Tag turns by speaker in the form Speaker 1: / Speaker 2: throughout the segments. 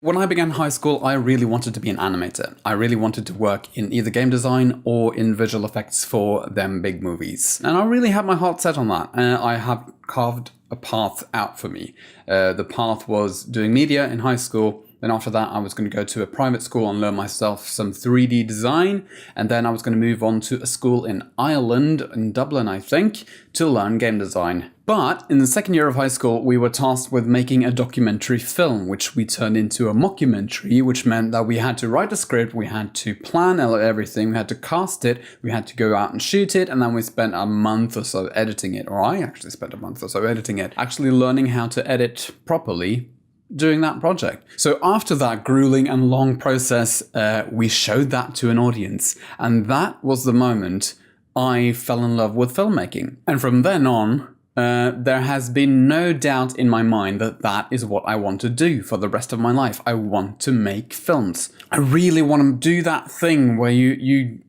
Speaker 1: When I began high school, I really wanted to be an animator. I really wanted to work in either game design or in visual effects for them big movies. And I really had my heart set on that. I have carved a path out for me. The path was doing media in high school. Then after that, I was going to go to a private school and learn myself some 3D design. And then I was going to move on to a school in Ireland, in Dublin, I think, to learn game design. But in the second year of high school, we were tasked with making a documentary film, which we turned into a mockumentary, which meant that we had to write a script, we had to plan everything, we had to cast it, we had to go out and shoot it, and then we spent a month or so editing it, or I actually spent a month or so editing it, actually learning how to edit properly during that project. So after that grueling and long process, we showed that to an audience, and that was the moment I fell in love with filmmaking. And from then on, there has been no doubt in my mind that that is what I want to do for the rest of my life. I want to make films. I really want to do that thing where you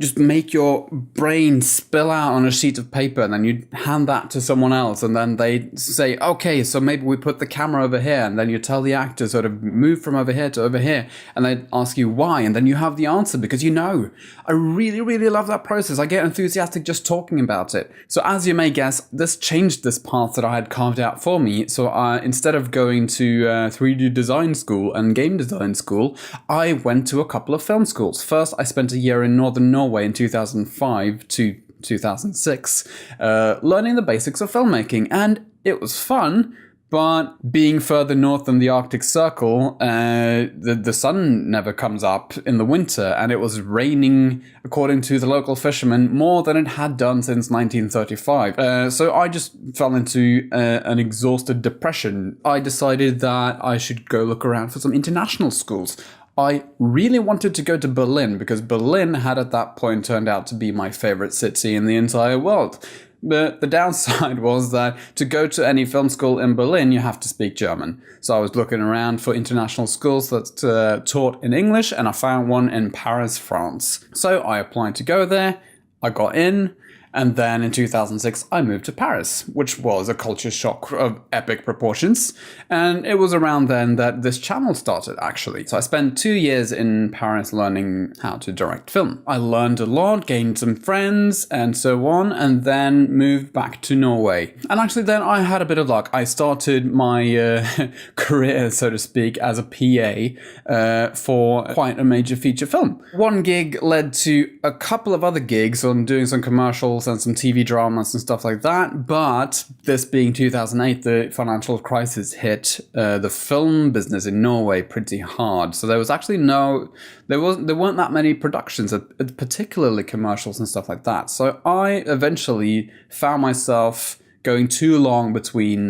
Speaker 1: just make your brain spill out on a sheet of paper and then you hand that to someone else and then they say, okay, so maybe we put the camera over here, and then you tell the actor sort of move from over here to over here, and they ask you why, and then you have the answer because you know. I really, really love that process. I get enthusiastic just talking about it. So as you may guess, this changed this path that I had carved out for me. So instead of going to 3D design school and game design school, I went to a couple of film schools. First, I spent a year in Northern Norway in 2005 to 2006, learning the basics of filmmaking. And it was fun, but being further north than the Arctic Circle, the sun never comes up in the winter, and it was raining, according to the local fishermen, more than it had done since 1935. So I just fell into an exhausted depression. I decided that I should go look around for some international schools. I really wanted to go to Berlin because Berlin had at that point turned out to be my favorite city in the entire world. But the downside was that to go to any film school in Berlin, you have to speak German. So I was looking around for international schools that taught in English, and I found one in Paris, France. So I applied to go there, I got in, and then in 2006, I moved to Paris, which was a culture shock of epic proportions. And it was around then that this channel started, actually. So I spent 2 years in Paris learning how to direct film. I learned a lot, gained some friends, and so on, and then moved back to Norway. And actually then I had a bit of luck. I started my career, so to speak, as a PA for quite a major feature film. One gig led to a couple of other gigs on doing some commercials and some TV dramas and stuff like that. But this being 2008, the financial crisis hit the film business in Norway pretty hard. So there was actually there weren't that many productions, particularly commercials and stuff like that. So I eventually found myself going too long between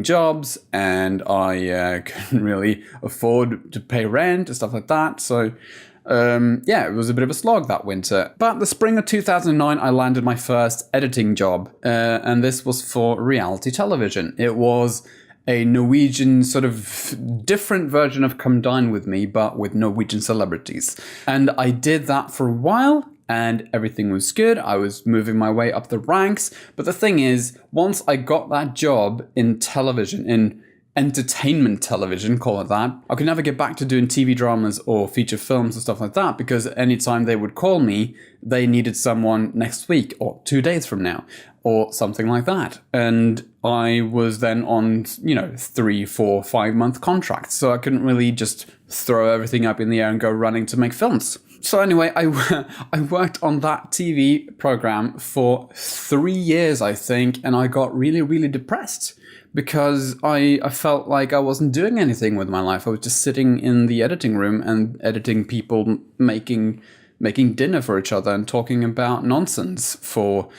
Speaker 1: jobs, and I couldn't really afford to pay rent and stuff like that. So it was a bit of a slog that winter. But the spring of 2009, I landed my first editing job, and this was for reality television. It was a Norwegian sort of different version of Come Dine With Me, but with Norwegian celebrities. And I did that for a while, and everything was good. I was moving my way up the ranks. But the thing is, once I got that job in television, in entertainment television, call it that, I could never get back to doing TV dramas or feature films and stuff like that, because anytime they would call me, they needed someone next week or 2 days from now or something like that. And I was then on, 3, 4, 5 month contracts. So I couldn't really just throw everything up in the air and go running to make films. So anyway, I worked on that TV program for 3 years, I think, and I got really, really depressed because I felt like I wasn't doing anything with my life. I was just sitting in the editing room and editing people making dinner for each other and talking about nonsense for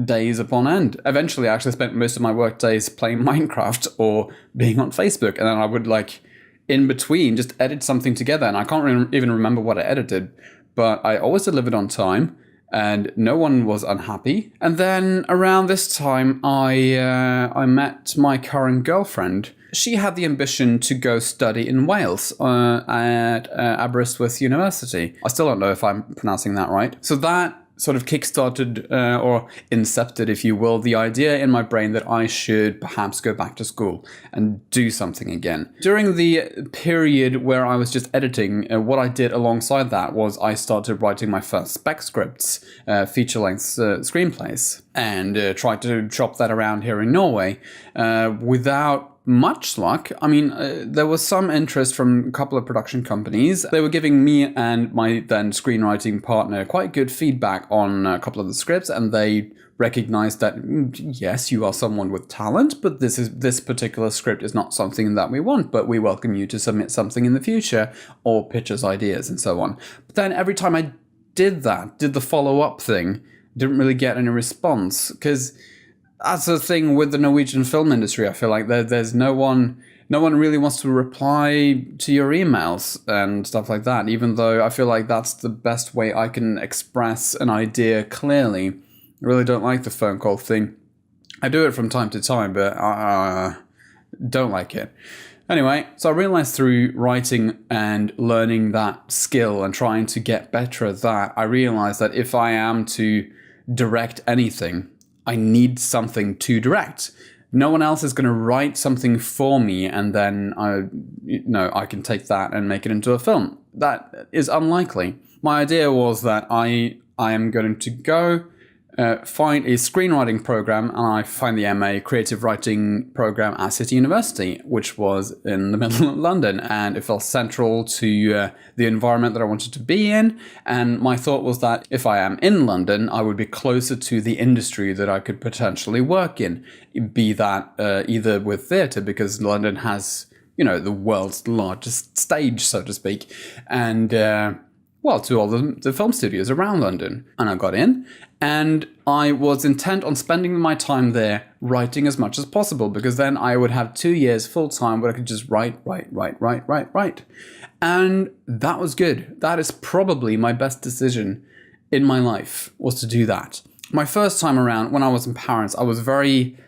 Speaker 1: days upon end. Eventually, I actually spent most of my work days playing Minecraft or being on Facebook, and then I would, in between, just edit something together. And I can't even remember what I edited, but I always delivered on time, and no one was unhappy. And then around this time, I met my current girlfriend. She had the ambition to go study in Wales at Aberystwyth University. I still don't know if I'm pronouncing that right. So that sort of kickstarted or incepted, if you will, the idea in my brain that I should perhaps go back to school and do something again. During the period where I was just editing, what I did alongside that was I started writing my first spec scripts, feature-length screenplays, and tried to shop that around here in Norway without much luck. I mean, there was some interest from a couple of production companies. They were giving me and my then screenwriting partner quite good feedback on a couple of the scripts, and they recognized that, yes, you are someone with talent, but this particular script is not something that we want, but we welcome you to submit something in the future or pitch us ideas and so on. But then every time I did the follow-up thing, didn't really get any response, because that's the thing with the Norwegian film industry. I feel like there's no one really wants to reply to your emails and stuff like that, even though I feel like that's the best way I can express an idea clearly. I really don't like the phone call thing. I do it from time to time, but I don't like it. Anyway, so I realized through writing and learning that skill and trying to get better at that, I realized that if I am to direct anything, I need something to direct. No one else is going to write something for me and then I can take that and make it into a film. That is unlikely. My idea was that I am going to go find a screenwriting program, and I find the MA Creative Writing program at City University, which was in the middle of London, and it felt central to the environment that I wanted to be in. And my thought was that if I am in London, I would be closer to the industry that I could potentially work in, be that either with theatre, because London has, the world's largest stage, so to speak, and to all the film studios around London. And I got in, and I was intent on spending my time there writing as much as possible, because then I would have 2 years full time where I could just write. And that was good. That is probably my best decision in my life, was to do that. My first time around, when I was in Paris, I was very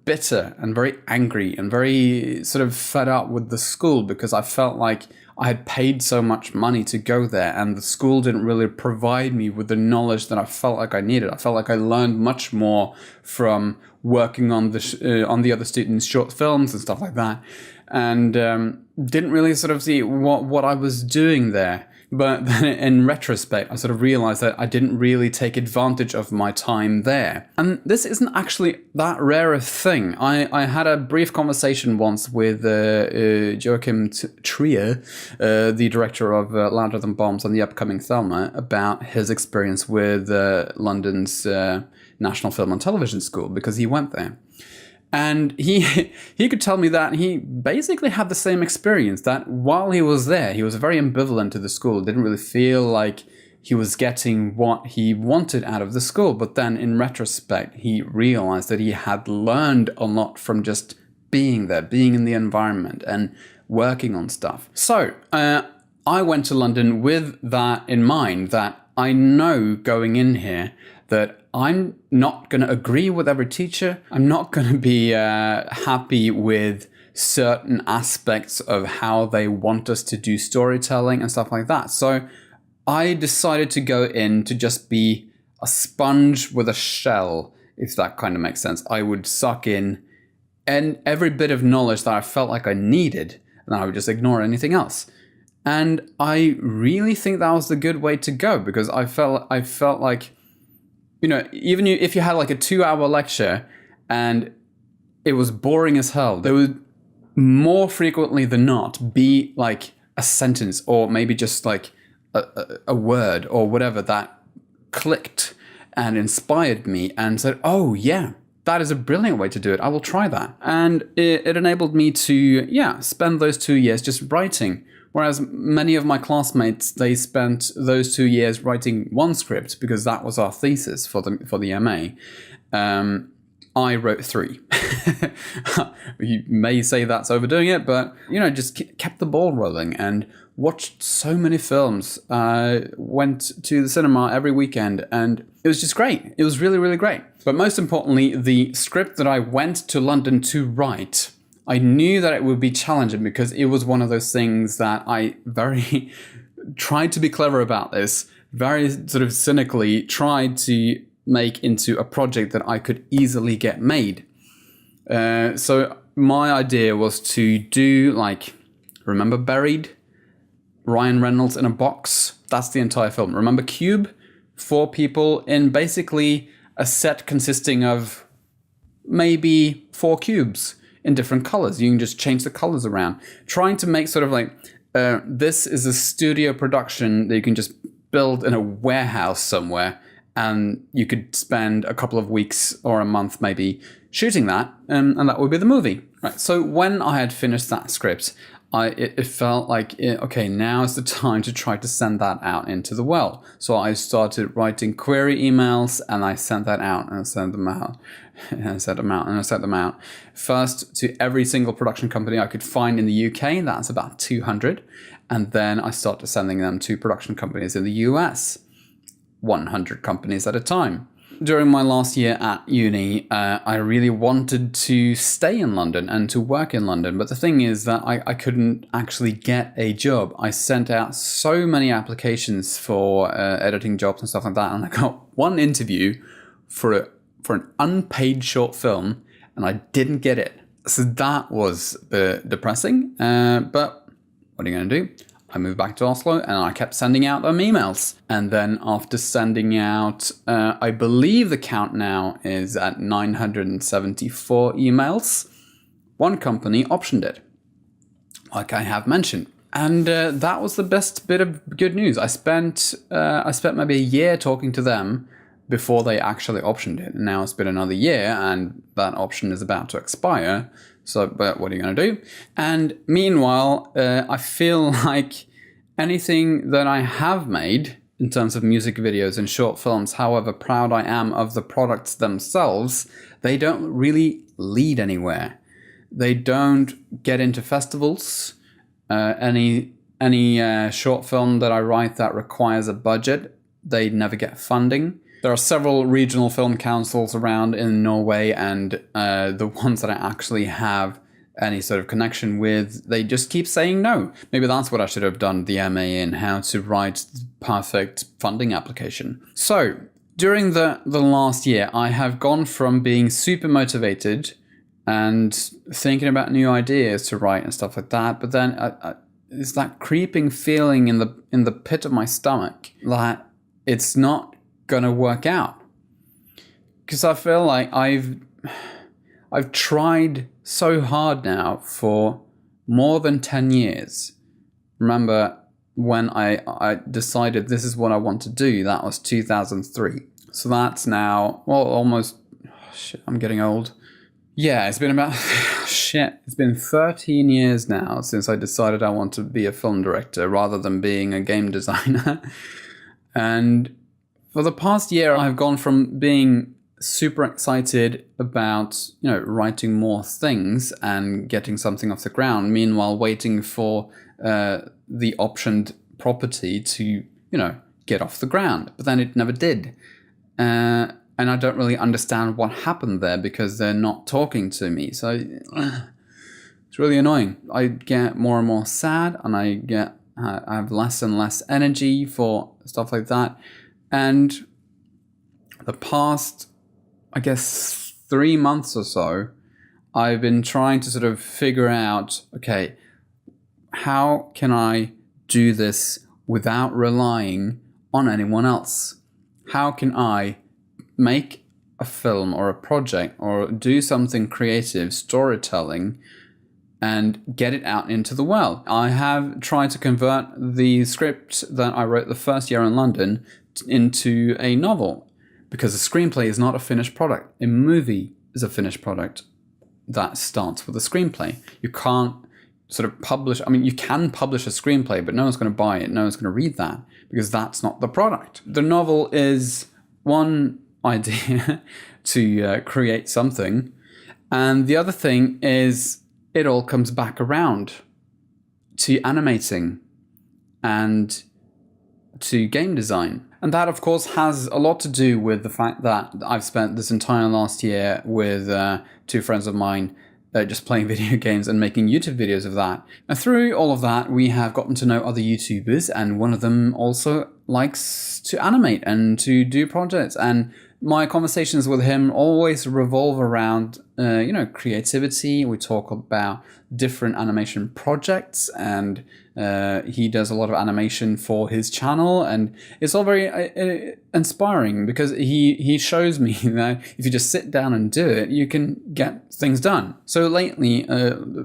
Speaker 1: bitter and very angry and very sort of fed up with the school, because I felt like I had paid so much money to go there, and the school didn't really provide me with the knowledge that I felt like I needed. I felt like I learned much more from working on the other students' short films and stuff like that, and didn't really sort of see what I was doing there. But then in retrospect, I sort of realized that I didn't really take advantage of my time there. And this isn't actually that rare a thing. I had a brief conversation once with Joachim Trier, the director of Louder Than Bombs and the upcoming Thelma, about his experience with London's National Film and Television School, because he went there. And he could tell me that he basically had the same experience, that while he was there, he was very ambivalent to the school, didn't really feel like he was getting what he wanted out of the school. But then in retrospect, he realized that he had learned a lot from just being there, being in the environment and working on stuff. So I went to London with that in mind, that I know going in here that I'm not going to agree with every teacher. I'm not going to be happy with certain aspects of how they want us to do storytelling and stuff like that. So I decided to go in to just be a sponge with a shell, if that kind of makes sense. I would suck in and every bit of knowledge that I felt like I needed, and I would just ignore anything else. And I really think that was the good way to go, because I felt like, even if you had like a 2-hour lecture and it was boring as hell, there would more frequently than not be like a sentence or maybe just like a word or whatever that clicked and inspired me and said, oh yeah, that is a brilliant way to do it. I will try that. And it enabled me to, spend those 2 years just writing. Whereas many of my classmates, they spent those 2 years writing one script, because that was our thesis for the MA. I wrote 3. You may say that's overdoing it, but just kept the ball rolling and watched so many films. Went to the cinema every weekend, and it was just great. It was really, really great. But most importantly, the script that I went to London to write, I knew that it would be challenging, because it was one of those things that I very tried to be clever about this, very sort of cynically tried to make into a project that I could easily get made. So my idea was to do like, remember Buried? Ryan Reynolds in a box? That's the entire film. Remember Cube? 4 people in basically a set consisting of maybe 4 cubes in different colors. You can just change the colors around. Trying to make sort of like, this is a studio production that you can just build in a warehouse somewhere, and you could spend a couple of weeks or a month maybe shooting that, and that would be the movie. Right. So when I had finished that script, it felt like, okay, now is the time to try to send that out into the world. So I started writing query emails, and I sent that out, and I sent them out, and I sent them out, and I sent them out. First to every single production company I could find in the UK, that's about 200. And then I started sending them to production companies in the US, 100 companies at a time. During my last year at uni, I really wanted to stay in London and to work in London. But the thing is that I couldn't actually get a job. I sent out so many applications for editing jobs and stuff like that. And I got one interview for an unpaid short film, and I didn't get it. So that was depressing. But what are you going to do? I moved back to Oslo, and I kept sending out them emails. And then after sending out, I believe the count now is at 974 emails, one company optioned it, like I have mentioned. And that was the best bit of good news. I spent maybe a year talking to them before they actually optioned it. And now it's been another year, and that option is about to expire. So, but what are you going to do? And meanwhile, I feel like anything that I have made in terms of music videos and short films, however proud I am of the products themselves, they don't really lead anywhere. They don't get into festivals. Any short film that I write that requires a budget, they never get funding. There are several regional film councils around in Norway, and the ones that I actually have any sort of connection with, they just keep saying no. Maybe that's what I should have done the MA in, how to write the perfect funding application. So during the last year, I have gone from being super motivated and thinking about new ideas to write and stuff like that, but then it's that creeping feeling in the pit of my stomach that it's not gonna work out, because I feel like I've tried so hard now for more than 10 years. Remember when I decided this is what I want to do? That was 2003. So that's now, well, almost, shit, I'm getting old. Yeah, it's been about, it's been 13 years now since I decided I want to be a film director rather than being a game designer. And for the past year, I've gone from being super excited about, writing more things and getting something off the ground, meanwhile waiting for the optioned property to, get off the ground. But then it never did. And I don't really understand what happened there, because they're not talking to me. So it's really annoying. I get more and more sad, and I have less and less energy for stuff like that. And the past, I guess, 3 months or so, I've been trying to sort of figure out, okay, how can I do this without relying on anyone else? How can I make a film or a project or do something creative, storytelling, and get it out into the world? I have tried to convert the script that I wrote the first year in London into a novel, because a screenplay is not a finished product. A movie is a finished product that starts with a screenplay. You can't sort of publish, you can publish a screenplay, but no one's going to buy it, no one's going to read that, because that's not the product. The novel is one idea to create something, and the other thing is it all comes back around to animating and to game design. And that, of course, has a lot to do with the fact that I've spent this entire last year with 2 friends of mine just playing video games and making YouTube videos of that. And through all of that, we have gotten to know other YouTubers, and one of them also likes to animate and to do projects. And my conversations with him always revolve around, creativity. We talk about different animation projects, and he does a lot of animation for his channel, and it's all very inspiring because he shows me that if you just sit down and do it, you can get things done. So lately,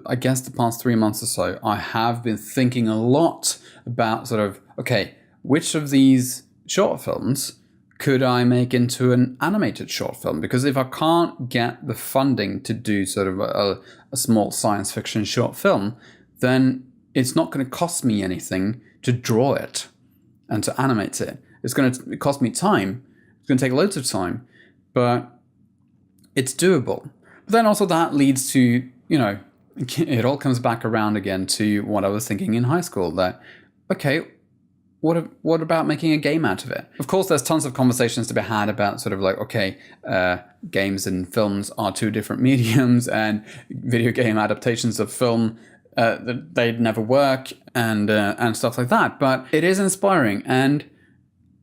Speaker 1: I guess the past 3 months or so, I have been thinking a lot about sort of, okay, which of these short films could I make into an animated short film? Because if I can't get the funding to do sort of a small science fiction short film, then it's not going to cost me anything to draw it and to animate it. It's going to cost me time. It's going to take loads of time, but it's doable. But then also that leads to, it all comes back around again to what I was thinking in high school, that, okay, what about making a game out of it? Of course, there's tons of conversations to be had about sort of like, okay, games and films are two different mediums, and video game adaptations of film, they'd never work, and stuff like that. But it is inspiring. And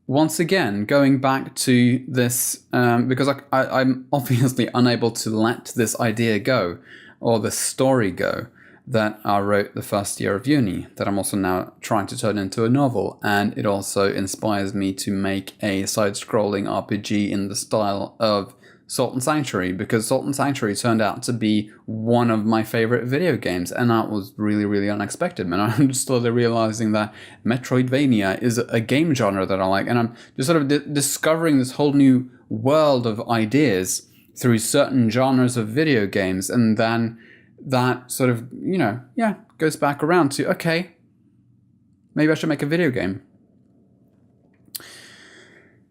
Speaker 1: once again, going back to this, because I'm obviously unable to let this idea go, or this story go, that I wrote the first year of uni, that I'm also now trying to turn into a novel. And it also inspires me to make a side-scrolling RPG in the style of Salt and Sanctuary, because Salt and Sanctuary turned out to be one of my favorite video games, and that was really, really unexpected. And I'm just slowly realizing that Metroidvania is a game genre that I like, and I'm just sort of discovering this whole new world of ideas through certain genres of video games, and then that sort of, goes back around to, okay, maybe I should make a video game.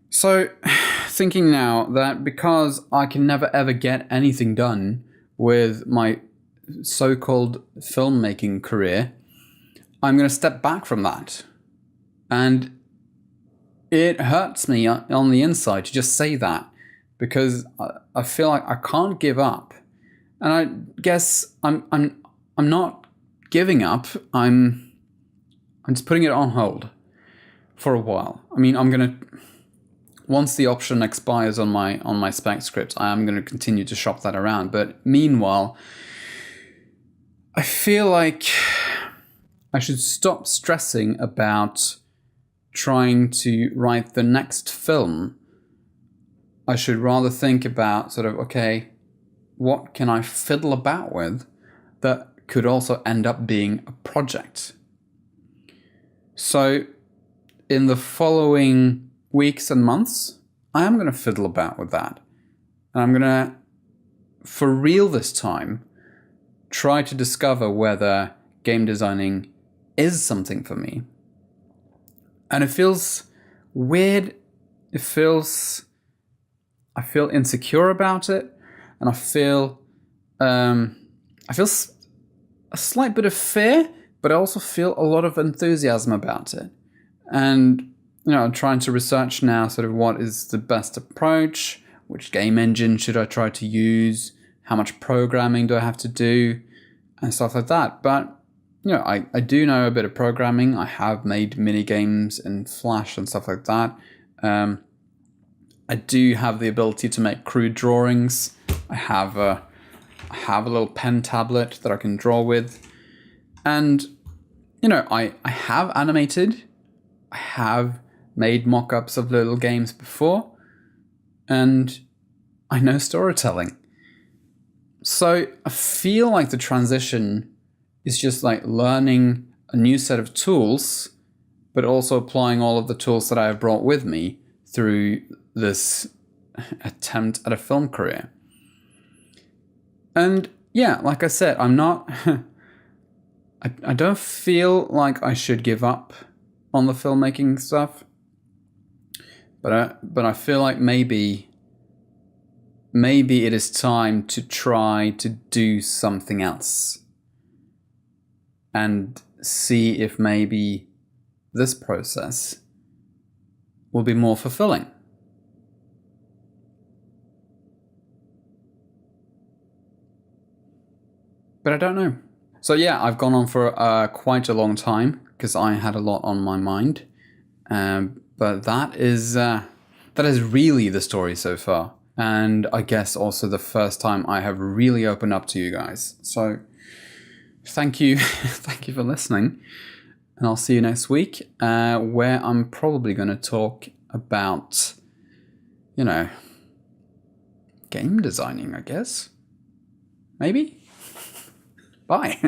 Speaker 1: So, thinking now that because I can never ever get anything done with my so-called filmmaking career, I'm going to step back from that. And it hurts me on the inside to just say that, because I feel like I can't give up. And I guess I'm not giving up. I'm just putting it on hold for a while. I mean, I'm gonna, once the option expires on my spec script, I am gonna continue to shop that around. But meanwhile, I feel like I should stop stressing about trying to write the next film. I should rather think about sort of, okay, what can I fiddle about with that could also end up being a project? So in the following weeks and months, I am going to fiddle about with that. And I'm going to, for real this time, try to discover whether game designing is something for me. And it feels weird. I feel insecure about it. And I feel a slight bit of fear, but I also feel a lot of enthusiasm about it. And, I'm trying to research now sort of what is the best approach, which game engine should I try to use, how much programming do I have to do, and stuff like that. But, I do know a bit of programming. I have made mini games in Flash and stuff like that. I do have the ability to make crude drawings. I have a little pen tablet that I can draw with. And, I have animated. I have made mock-ups of little games before. And I know storytelling. So I feel like the transition is just like learning a new set of tools, but also applying all of the tools that I have brought with me through this attempt at a film career. And yeah, like I said, I'm not, I don't feel like I should give up on the filmmaking stuff, but I feel like maybe it is time to try to do something else and see if maybe this process will be more fulfilling. But I don't know. So yeah, I've gone on for quite a long time because I had a lot on my mind. But that is really the story so far. And I guess also the first time I have really opened up to you guys. So thank you. Thank you for listening. And I'll see you next week, where I'm probably going to talk about, you know, game designing, I guess. Maybe? Bye.